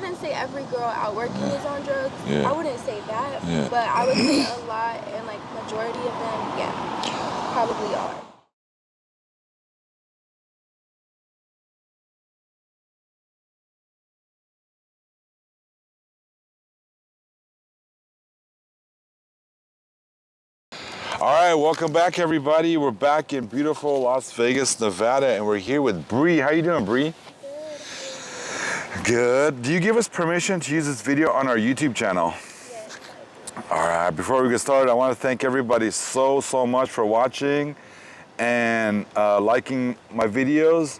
wouldn't say every girl out working is on drugs. Yeah. I wouldn't say that. Yeah. But I would say a lot, and like majority of them, yeah, probably are. All right, welcome back, everybody. We're back in beautiful Las Vegas, Nevada, and we're here with Bree. How you doing, Bree? Good. Do you give us permission to use this video on our YouTube channel? Yes. All right, before we get started, I want to thank everybody so much for watching and liking my videos.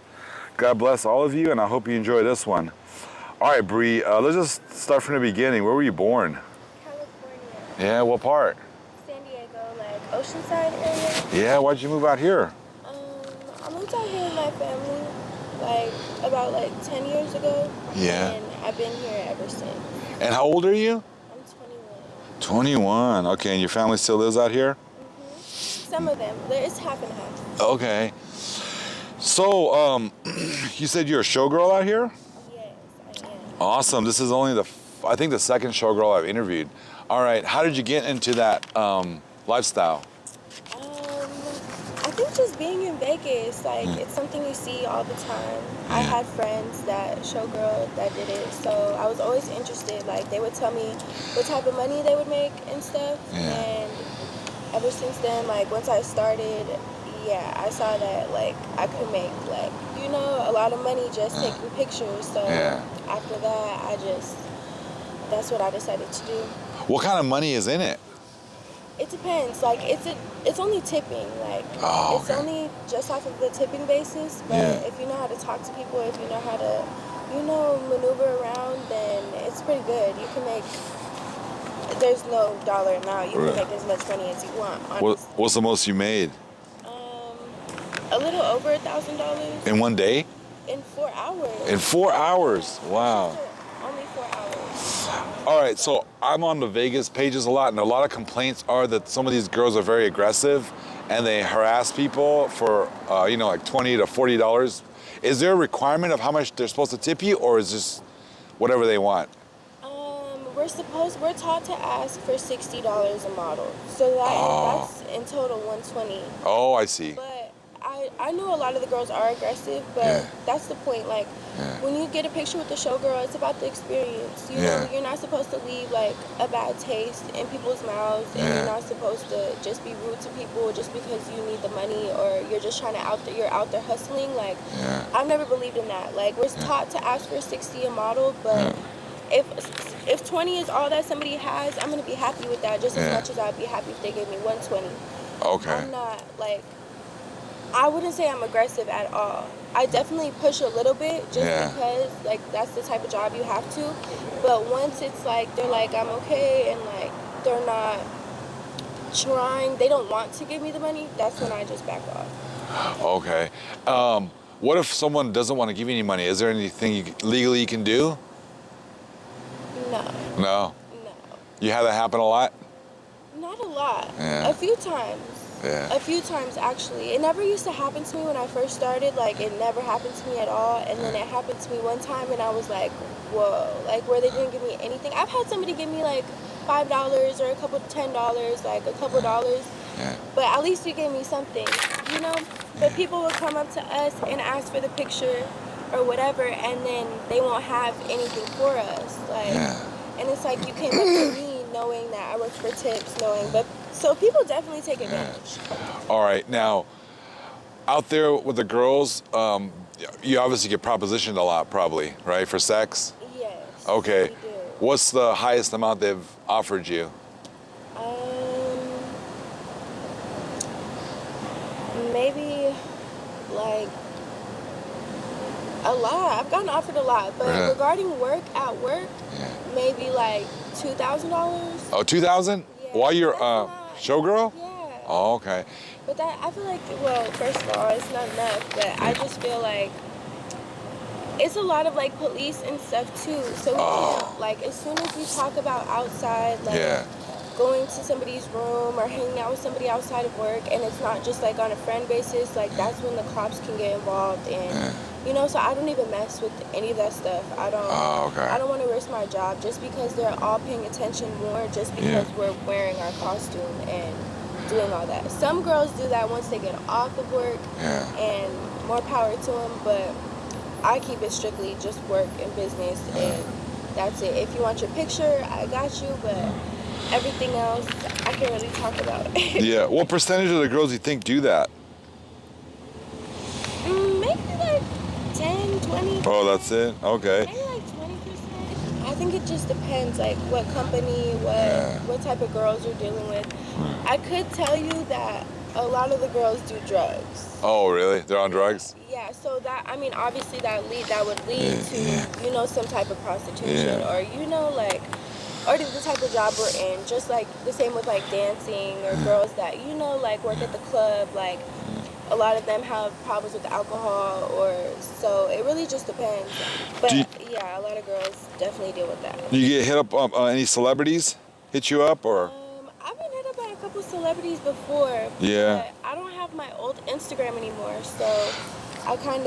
God bless all of you, and I hope you enjoy this one. All right, Bree, let's just start from the beginning. Where were you born? California. Yeah, what part? San Diego, like Oceanside area. Yeah, why'd you move out here? I moved out here with my family, like about 10 years ago. Yeah. And I've been here ever since. And how old are you? I'm 21. 21. Okay, and your family still lives out here? Some of them. It's half and half. Okay. So, you said you're a showgirl out here? Yes, I am. Awesome. This is only I think the second showgirl I've interviewed. All right, how did you get into that lifestyle? I think just being in Vegas, like it's something you see all the time. I had friends that showgirl that did it, so I was always interested. Like they would tell me what type of money they would make and stuff. And ever since then, like once I started, yeah, I saw that like I could make like, you know, a lot of money just taking pictures. So after that, that's what I decided to do. What kind of money is in it? It depends. Like it's only tipping. Like it's only just off of the tipping basis. But if you know how to talk to people, if you know how to, you know, maneuver around, then it's pretty good. You can make. There's no dollar amount. You can make as much money as you want. What's the most you made? A little over $1,000. In one day? In 4 hours. In 4 hours. Wow. Only 4 hours. All right, so I'm on the Vegas pages a lot, and a lot of complaints are that some of these girls are very aggressive, and they harass people for, you know, like $20 to $40. Is there a requirement of how much they're supposed to tip you, or is just whatever they want? We're taught to ask for $60 a model, so that's in total $120. Oh, I see. But I know a lot of the girls are aggressive, but that's the point. Like when you get a picture with the showgirl, it's about the experience. You know, you're not supposed to leave like a bad taste in people's mouths, and you're not supposed to just be rude to people just because you need the money or you're just trying to you're out there hustling. Like I've never believed in that. Like we're taught to ask for 60 a model, but if 20 is all that somebody has, I'm gonna be happy with that just as much as I'd be happy if they gave me 120. Okay. I'm not like. I wouldn't say I'm aggressive at all. I definitely push a little bit just because like that's the type of job you have to. But once it's like they're like I'm okay and like they're not trying, they don't want to give me the money, that's when I just back off. Okay. What if someone doesn't want to give you any money? Is there anything legally you can do? No. No? No. You have that happen a lot? Not a lot. Yeah. A few times. Yeah. A few times, actually. It never used to happen to me when I first started. Like, it never happened to me at all. And then it happened to me one time, and I was like, whoa. Like, where they didn't give me anything. I've had somebody give me, like, $5 or a couple $10, like, a couple dollars. Yeah. But at least you gave me something, you know? But people would come up to us and ask for the picture or whatever, and then they won't have anything for us. Like, and it's like you came up to me knowing that I work for tips, but so people definitely take advantage. All right, now out there with the girls, you obviously get propositioned a lot, probably, right, for sex? Yes. Okay. We do. What's the highest amount they've offered you? Maybe like a lot. I've gotten offered a lot, but regarding work at work, maybe like $2,000. Oh, 2,000? Yeah, While you're showgirl? Yeah. Oh, okay. But that, I feel like, well, first of all, it's not enough, but I just feel like it's a lot of like police and stuff too. So we can't, like, as soon as we talk about outside, like going to somebody's room or hanging out with somebody outside of work, and it's not just like on a friend basis, like that's when the cops can get involved. And you know, so I don't even mess with any of that stuff. I don't want to my job, just because they're all paying attention more, just because we're wearing our costume and doing all that. Some girls do that once they get off of work, and more power to them, but I keep it strictly just work and business, and that's it. If you want your picture, I got you, but everything else, I can't really talk about. Yeah, what percentage of the girls do you think do that? Maybe like 10, 20. Oh, that's it? Okay. Maybe like 20%. I think it just depends, like what company, what type of girls you're dealing with. I could tell you that a lot of the girls do drugs. Oh, really? They're on drugs? Yeah, so that, I mean, obviously that would lead to, you know, some type of prostitution, or, you know, like, or the type of job we're in, just like the same with like dancing, or girls that, you know, like work at the club, like a lot of them have problems with alcohol, or so it really just depends. But yeah, a lot of girls definitely deal with that. Do you get hit up any celebrities hit you up, or? I've been hit up by a couple celebrities before. Yeah. But I don't have my old Instagram anymore, so I'm kind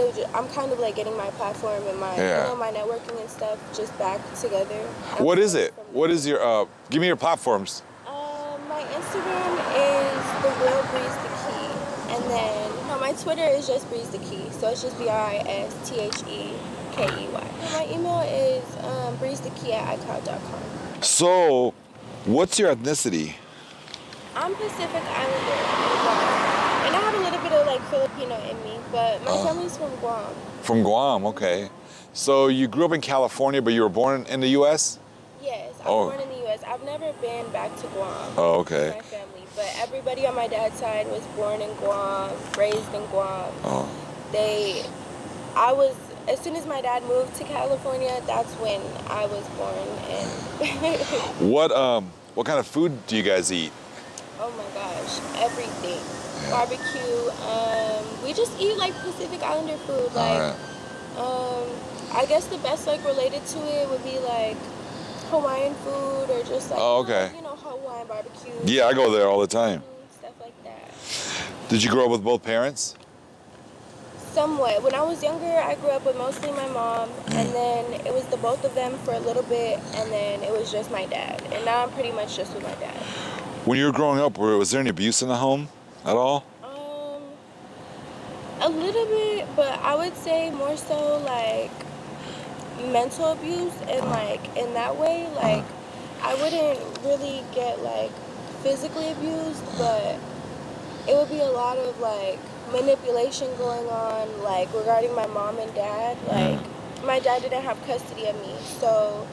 of like getting my platform and my, you know, my networking and stuff just back together. What is it? What is your, give me your platforms. My Instagram is the real Bristhekey, and then my Twitter is just Bristhekey, so it's just Bristhekey. My email is bristhekey@icloud.com. So, what's your ethnicity? I'm Pacific Islander, and I have a little bit of like Filipino in me, but my family's from Guam. From Guam, okay. So you grew up in California, but you were born in the U.S.? Yes, I was born in the U.S. I've never been back to Guam. Oh, okay. With my family, but everybody on my dad's side was born in Guam, raised in Guam. As soon as my dad moved to California, that's when I was born. And what kind of food do you guys eat? Oh my gosh, everything. Barbecue. We just eat like Pacific Islander food. Like, I guess the best like related to it would be like Hawaiian food, or just like you know, Hawaiian barbecue. Yeah, I go there all the time. Stuff like that. Did you grow up with both parents? Somewhat. When I was younger, I grew up with mostly my mom, and then it was the both of them for a little bit, and then it was just my dad. And now I'm pretty much just with my dad. When you were growing up, was there any abuse in the home at all? A little bit, but I would say more so like mental abuse, and like in that way, like I wouldn't really get like physically abused, but it would be a lot of like manipulation going on, like regarding my mom and dad. Like my dad didn't have custody of me, so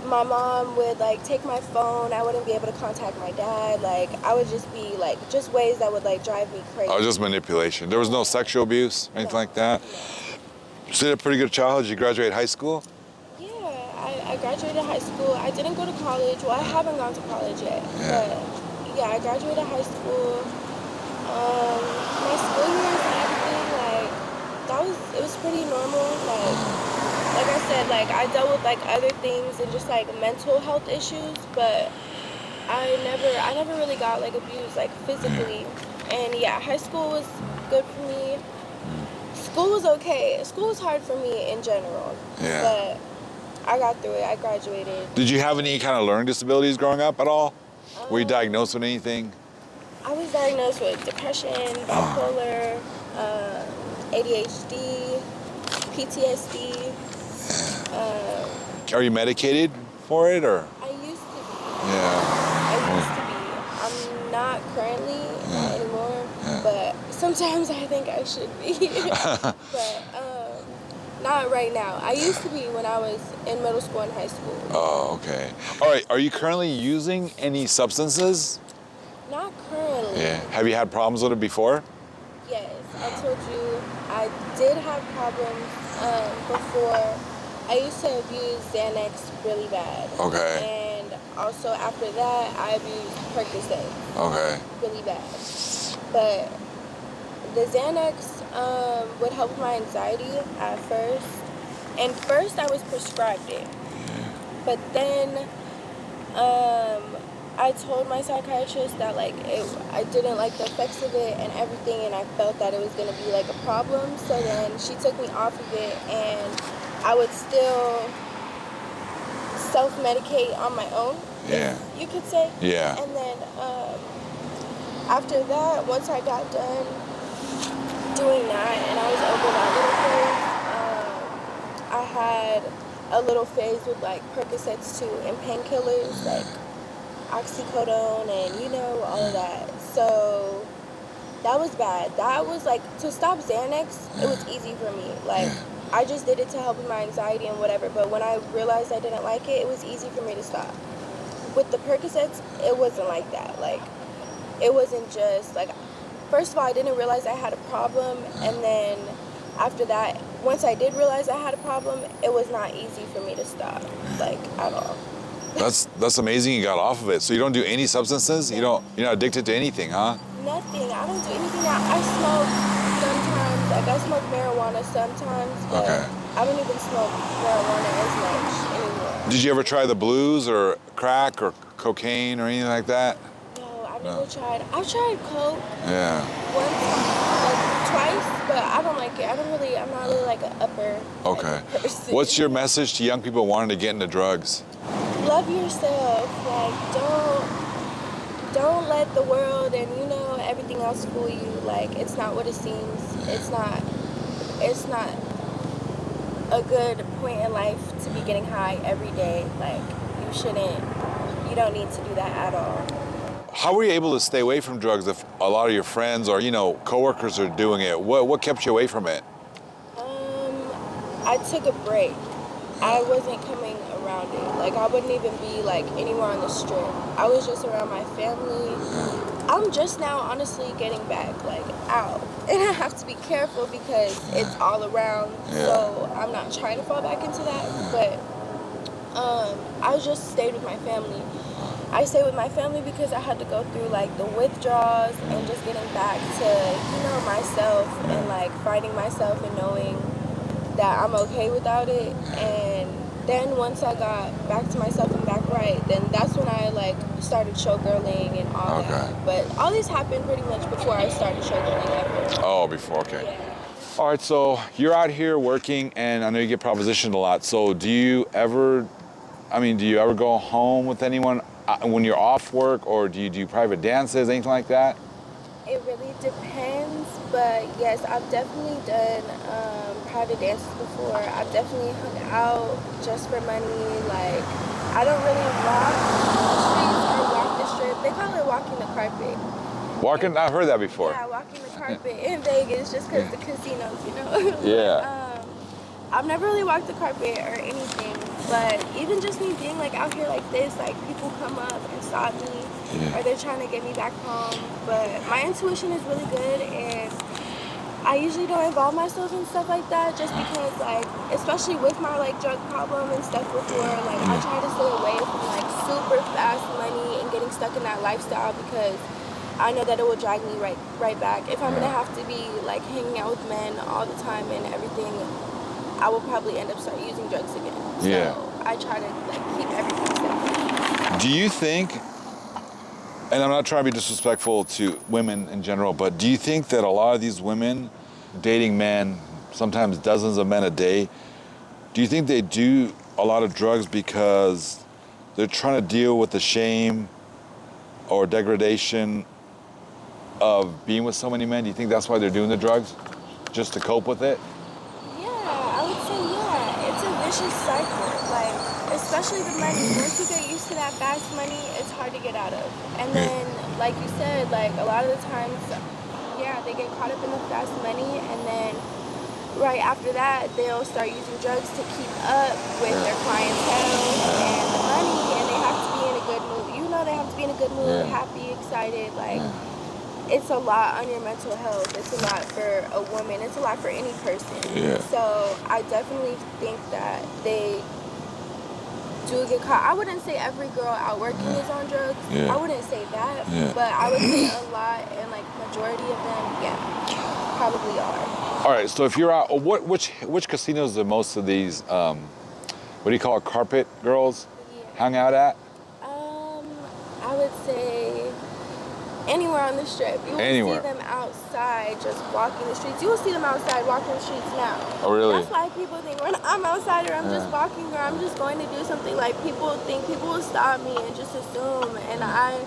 my mom would like take my phone. I wouldn't be able to contact my dad. Like I would just be like just ways that would like drive me crazy. Oh, just manipulation. There was no sexual abuse, anything like that? No. So you had a pretty good childhood. Did you graduate high school? Yeah, I graduated high school. I didn't go to college. Well, I haven't gone to college yet. But yeah, I graduated high school. My school years and everything, like it was pretty normal. Like I said, like I dealt with like other things and just like mental health issues, but I never really got like abused like physically. And yeah, high school was good for me. School was okay. School was hard for me in general. Yeah. But I got through it. I graduated. Did you have any kind of learning disabilities growing up at all? Were you diagnosed with anything? I was diagnosed with depression, bipolar, ADHD, PTSD. Are you medicated for it, or? I used to be. Yeah. I used to be. I'm not currently anymore, but sometimes I think I should be. But not right now. I used to be when I was in middle school and high school. Oh, okay. All right. Are you currently using any substances? Not currently. Yeah. Have you had problems with it before? Yes. I told you I did have problems before. I used to abuse Xanax really bad. Okay. And also after that, I abused Percocet. Okay. Really bad. But the Xanax would help with my anxiety at first. And first I was prescribed it. But then I told my psychiatrist that like I didn't like the effects of it and everything, and I felt that it was going to be like a problem. So then she took me off of it, and I would still self-medicate on my own, you could say. Yeah. And then after that, once I got done doing that and I was over that little phase, I had a little phase with like Percocets too and painkillers like oxycodone and all of that. So that was bad. That was like, to stop Xanax, it was easy for me. Like, I just did it to help with my anxiety and whatever. But when I realized I didn't like it, it was easy for me to stop. With the Percocets, it wasn't like that. Like, it wasn't just like, first of all, I didn't realize I had a problem. And then after that, once I did realize I had a problem, it was not easy for me to stop, like, at all. That's amazing you got off of it. So you don't do any substances? You're not addicted to anything, huh? Nothing. I don't do anything now. I smoke sometimes. Like, I smoke marijuana sometimes, but I don't even smoke marijuana as much anymore. Did you ever try the blues or crack or cocaine or anything like that? No, I've never tried. I've tried coke. Yeah. Once, like twice, but I don't like it. I'm not really like an upper person. What's your message to young people wanting to get into drugs? Love yourself. Like, don't let the world and everything else fool you. Like, it's not what it seems. It's not a good point in life to be getting high every day. Like, you don't need to do that at all. How were you able to stay away from drugs if a lot of your friends or coworkers are doing it? What kept you away from it? I took a break. I wasn't coming around it. Like, I wouldn't even be like anywhere on the strip. I was just around my family. I'm just now honestly getting back like out, and I have to be careful because it's all around. So I'm not trying to fall back into that, but I just stayed with my family. I stayed with my family because I had to go through like the withdrawals and just getting back to myself and like finding myself and knowing that I'm okay without it. And then once I got back to myself and back right, then that's when I like started showgirling and all that. But all this happened pretty much before I started showgirling ever. Oh, before, okay. Yeah. All right, so you're out here working, and I know you get propositioned a lot. So do you ever go home with anyone when you're off work, or do you do private dances, anything like that? It really depends, but yes, I've definitely done private dances before. I've definitely hung out just for money. Like, I don't really walk the streets or walk the strip. They call it walking the carpet. I've heard that before. Yeah, walking the carpet in Vegas just because the casinos, Yeah. I've never really walked the carpet or anything, but even just me being like out here like this, like people come up and stop me, or they're trying to get me back home. But my intuition is really good, and I usually don't involve myself in stuff like that just because, like, especially with my like drug problem and stuff before, like I try to stay away from like super fast money and getting stuck in that lifestyle because I know that it will drag me right back. If I'm gonna have to be like hanging out with men all the time and everything, I will probably end up start using drugs again. So I try to like keep everything separate. Do you think, and I'm not trying to be disrespectful to women in general, but do you think that a lot of these women dating men, sometimes dozens of men a day, do you think they do a lot of drugs because they're trying to deal with the shame or degradation of being with so many men? Do you think that's why they're doing the drugs? Just to cope with it? Yeah, I would say it's a vicious cycle. Like, especially the money. Once you get used to that fast money, it's hard to get out of. And then, like you said, like a lot of the times, they get caught up in the fast money, and then right after that, they'll start using drugs to keep up with their clientele and the money, and they have to be in a good mood. They have to be in a good mood, happy, excited, like. It's a lot on your mental health. It's a lot for a woman. It's a lot for any person. So I definitely think that they do get caught. I wouldn't say every girl out working is on drugs. I wouldn't say that. But I would say a lot, and like majority of them, probably are. All right, so if you're out, which casinos do most of these, what do you call it, carpet girls hang out at? I would say Anywhere on the strip. You will Anywhere. see them outside just walking the streets. You will see them outside walking the streets now. Oh, really? That's why people think when I'm outside or I'm just walking or I'm just going to do something, like people think people will stop me and just assume. And I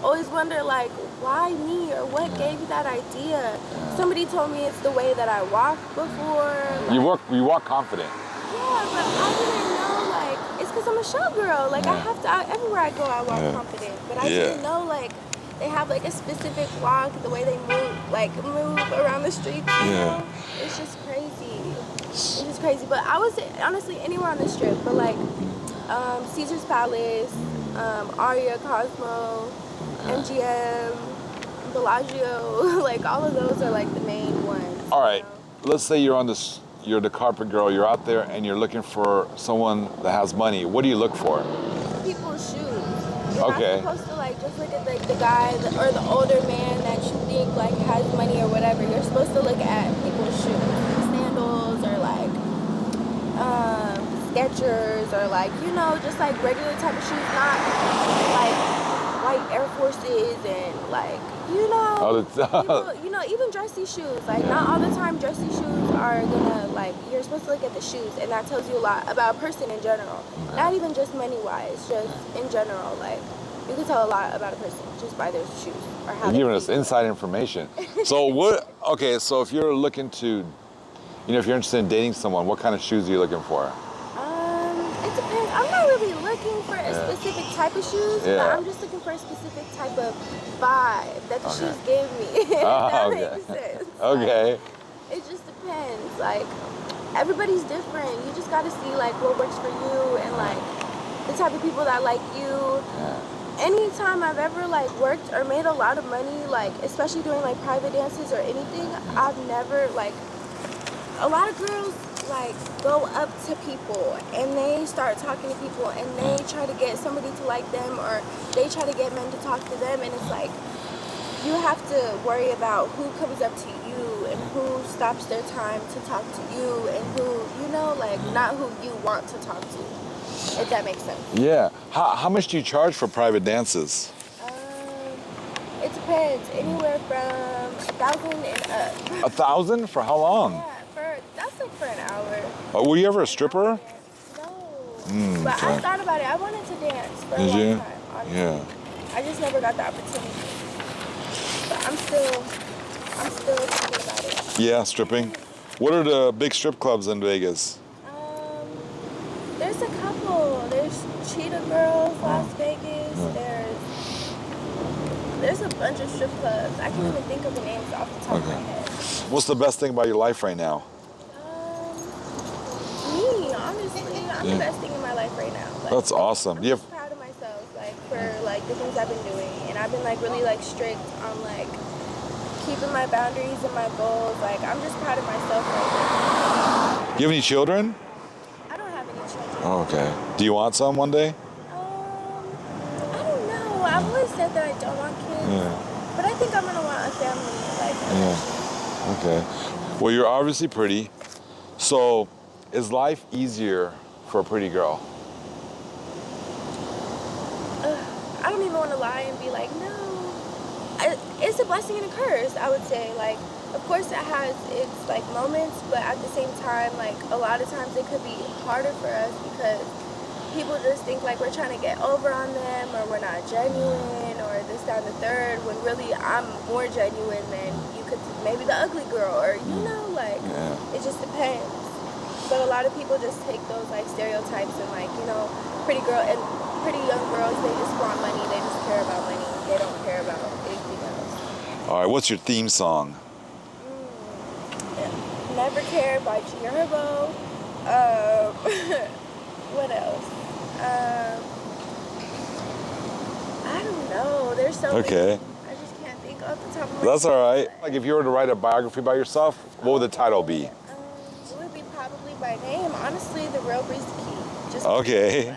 always wonder, like, why me or what gave you that idea? Somebody told me it's the way that I walked before. Like, you walk confident. yeah, but I didn't know, like, it's because I'm a showgirl. Like, I have to, everywhere I go, I walk confident. But I didn't know, like, they have, like, a specific walk, the way they move around the streets, you know? It's just crazy. It's just crazy. But I was, honestly, anywhere on the strip. But, like, Caesar's Palace, Aria, Cosmo, MGM, Bellagio, like, all of those are, like, the main ones. All right. Let's say you're the carpet girl, you're out there and you're looking for someone that has money. What do you look for? People's shoes. You're not supposed to, like, just look at, like, the guy or the older man that you think, like, has money or whatever. You're supposed to look at people's shoes. Sandals or, like, Skechers or, like, you know, just, like, regular type of shoes. Not, like, white Air Forces and, like, you know, people, you know, even dressy shoes. Like, not all the time dressy shoes are gonna, like, you're supposed to look at the shoes, and that tells you a lot about a person in general. Not even just money-wise, just in general. Like, you can tell a lot about a person just by their shoes or how. You're giving us inside information. So okay, so if you're looking to, you know, if you're interested in dating someone, what kind of shoes are you looking for? It depends. I'm not really looking for a specific type of shoes, but I'm just looking for a specific type of vibe that the shoes give me. That makes sense. Okay. Like, it just depends. Like, everybody's different. You just got to see, like, what works for you and, like, the type of people that like you. Anytime I've ever, like, worked or made a lot of money, like, especially doing, like, private dances or anything, I've never, like, a lot of girls, like, go up to people and they start talking to people and they try to get somebody to like them, or they try to get men to talk to them, and it's like, you have to worry about who comes up to you and who stops their time to talk to you and who, you know, like, not who you want to talk to, if that makes sense. Yeah. How much do you charge for private dances? It depends. Anywhere from 1,000 and up. 1,000? For how long? Yeah. That's like for an hour. Oh, were you ever a stripper? No. But I thought about it. I wanted to dance for a long time, honestly. Yeah. I just never got the opportunity. But I'm still thinking about it. Yeah, stripping. What are the big strip clubs in Vegas? There's a couple. There's Cheetah Girls, Las Vegas. There's a bunch of strip clubs. I can't even think of the names off the top of my head. What's the best thing about your life right now? Me, honestly, I'm the best thing in my life right now. Like, that's awesome. I'm just proud of myself, like, for, like, the things I've been doing, and I've been, like, really, like, strict on, like, keeping my boundaries and my goals. Like, I'm just proud of myself right now. Do you have any children? I don't have any children. Oh, okay. Do you want some one day? I don't know. I've always said that I don't want kids, but I think I'm gonna want a family. Like, Okay. Well, you're obviously pretty. So, is life easier for a pretty girl? I don't even want to lie and be like, no. It's a blessing and a curse, I would say. Like, of course it has its, like, moments, but at the same time, like, a lot of times it could be harder for us because people just think, like, we're trying to get over on them, or we're not genuine, or this, that, and the third, when really I'm more genuine than you could, maybe the ugly girl, or, you know, like, it just depends. But a lot of people just take those, like, stereotypes and, like, you know, pretty young girls, they just want money, they just care about money, they don't care about anything else. All right, what's your theme song? Never Care by G Herbo. What else? I don't know. There's so many. I just can't think off the top of my head. That's all right. Like, if you were to write a biography about yourself, what would the title be? It would be probably by name. Honestly, The Real Bristhekey. Just okay.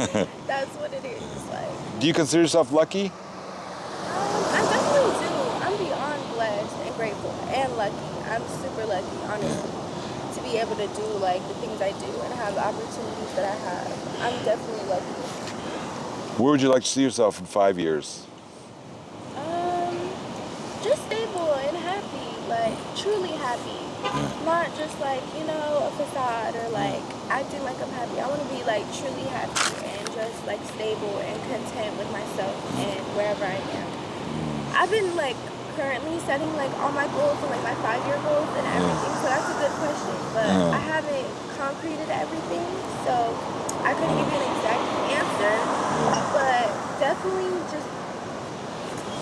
Like, that's what it is. Like. Do you consider yourself lucky? I definitely do. I'm beyond blessed and grateful and lucky. I'm super lucky, honestly, to be able to do, like, the things I do and have the opportunities that I have. I'm definitely lucky. Where would you like to see yourself in 5 years? just stable and happy, like truly happy. Not just like, you know, a facade or like acting like I'm happy. I want to be like truly happy and just like stable and content with myself and wherever I am. I've been like currently setting like all my goals and like my 5-year goals and everything, so that's a good question, but I haven't concreted everything, so I couldn't give you an exact answer, but definitely just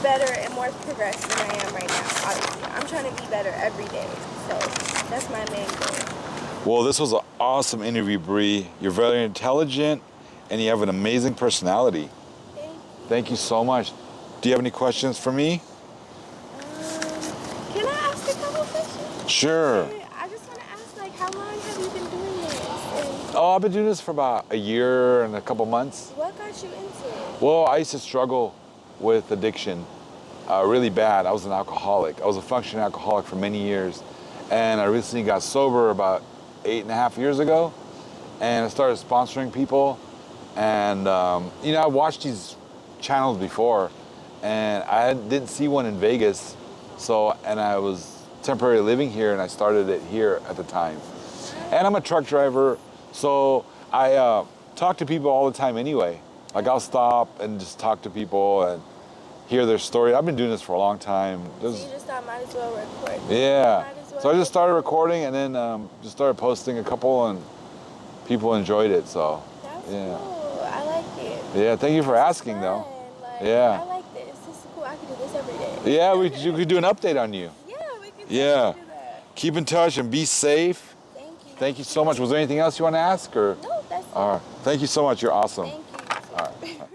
better and more progressed than I am right now. Obviously, I'm trying to be better every day, so that's my main goal. Well, this was an awesome interview, Bree. You're very intelligent and you have an amazing personality. Thank you so much. Do you have any questions for me? Can I ask a couple questions? Sure. I just want to ask, like, how long have you been doing this? Oh, I've been doing this for about a year and a couple months. What got you into it? Well, I used to struggle with addiction really bad. I was an alcoholic. I was a functioning alcoholic for many years. And I recently got sober about 8.5 years ago. And I started sponsoring people. And, you know, I watched these channels before. And I didn't see one in Vegas. So, and I was temporarily living here and I started it here at the time. And I'm a truck driver. So I talk to people all the time anyway. Like I'll stop and just talk to people and hear their story. I've been doing this for a long time. So you just thought might as well record. Yeah. So I just started recording and then just started posting a couple and people enjoyed it. So that's cool. I like it. Yeah, thank you for asking though. Like, yeah. I like this. This is cool. I could do this every day. Yeah, we could do an update on you. Yeah, we could do that. Keep in touch and be safe. Thank you. Thank you so much. Was there anything else you want to ask or? No, that's it. All right. Thank you so much. You're awesome. Thank you. All right.